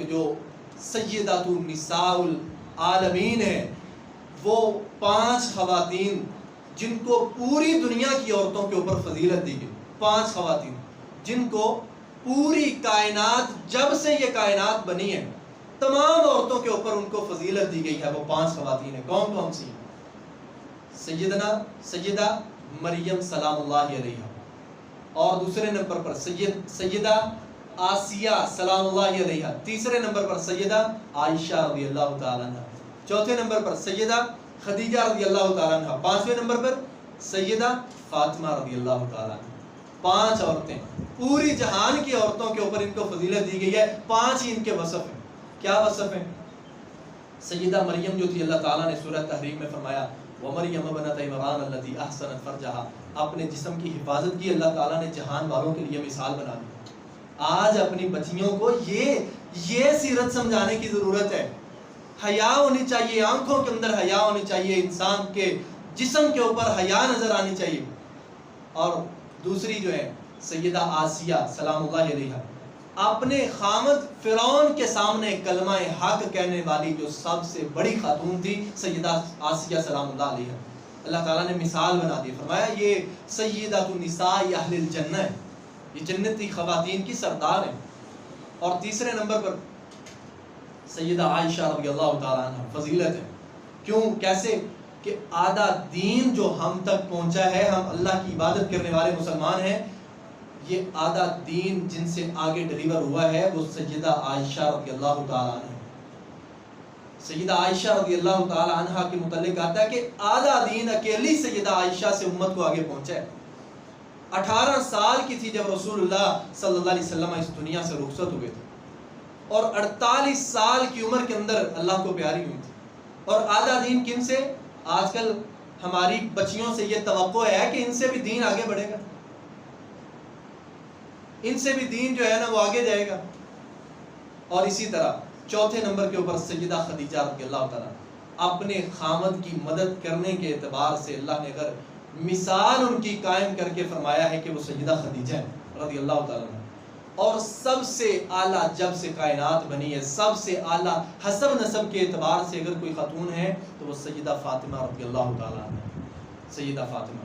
جو سیدات النساء العالمین ہیں، وہ 5 خواتین جن کو پوری دنیا کی عورتوں کے اوپر فضیلت دی گئی، 5 خواتین جن کو پوری کائنات، جب سے یہ کائنات بنی ہے تمام عورتوں کے اوپر ان کو فضیلت دی گئی ہے، وہ 5 خواتین ہیں۔ کون کون سی ہیں؟ سیدہ مریم سلام اللہ علیہا، اور دوسرے نمبر پر سیدہ آسیہ سلام اللہ علیہا، تیسرے نمبر پر سیدہ عائشہ رضی اللہ تعالیٰ عنہ، چوتھے نمبر پر سیدہ خدیجہ رضی اللہ تعالیٰ عنہ، 5ویں نمبر پر سیدہ فاطمہ رضی اللہ تعالیٰ عنہ۔ 5 عورتیں، پوری جہان کی عورتوں کے اوپر ان کو فضیلت دی گئی ہے۔ 5 ہی ان کے وصف ہیں۔ کیا وصف ہیں؟ سیدہ مریم جو تھی، اللہ تعالیٰ نے سورہ تحریم میں فرمایا وَمَرْيَمَ ابْنَتَ عِمْرَانَ الَّتِي أَحْسَنَتْ فَرْجَهَا، اپنے جسم کی حفاظت کی، اللہ تعالیٰ نے جہان والوں کے لیے مثال بنا دی۔ آج اپنی بچیوں کو یہ سیرت سمجھانے کی ضرورت ہے۔ حیا ہونی چاہیے، آنکھوں کے اندر حیا ہونی چاہیے، انسان کے جسم کے اوپر حیا نظر آنی چاہیے۔ اور دوسری جو ہے سیدہ آسیہ سلام اللہ علیہا، اپنے خامد فرعون کے سامنے کلمہ حق کہنے والی جو سب سے بڑی خاتون تھی، سیدہ آسیہ سلام اللہ علیہا، اللہ تعالیٰ نے مثال بنا دی، فرمایا یہ سیدۃ النساء اہل الجنہ ہے، یہ جنتی خواتین کی سردار ہیں۔ اور تیسرے نمبر پر سیدہ عائشہ رضی اللہ تعالیٰ عنہ، فضیلت ہے۔ کیوں؟ کیسے؟ کہ آدھا دین جو ہم تک پہنچا ہے، ہم اللہ کی عبادت کرنے والے مسلمان ہیں، یہ آدھا دین جن سے آگے ڈیلیور ہوا ہے وہ سیدہ عائشہ رضی اللہ تعالیٰ عنہ۔ سیدہ عائشہ رضی اللہ تعالیٰ عنہ کے متعلق آتا ہے کہ آدھا دین اکیلی سیدہ عائشہ سے امت کو آگے پہنچا ہے۔ 18 سال کی تھی جب رسول اللہ صلی اللہ علیہ وسلم اس دنیا سے رخصت ہوئے تھے، اور 48 سال کی عمر کے اندر اللہ کو پیاری ہوئی تھی۔ اور آدھا دین کن سے؟ آج کل ہماری بچیوں سے یہ توقع ہے کہ ان سے بھی دین آگے بڑھے گا، ان سے بھی دین جو ہے نا وہ آگے جائے گا۔ اور اسی طرح چوتھے نمبر کے اوپر سیدہ خدیجہ رضی اللہ تعالیٰ، اپنے خامد کی مدد کرنے کے اعتبار سے اللہ نے اگر مثال ان کی قائم کر کے فرمایا ہے کہ وہ سیدہ خدیجہ ہیں رضی اللہ تعالیٰ عنہ۔ اور سب سے اعلیٰ جب سے کائنات بنی ہے، سب سے اعلیٰ حسب نسب کے اعتبار سے اگر کوئی خاتون ہے تو وہ سیدہ فاطمہ رضی اللہ تعالیٰ عنہ، سیدہ فاطمہ۔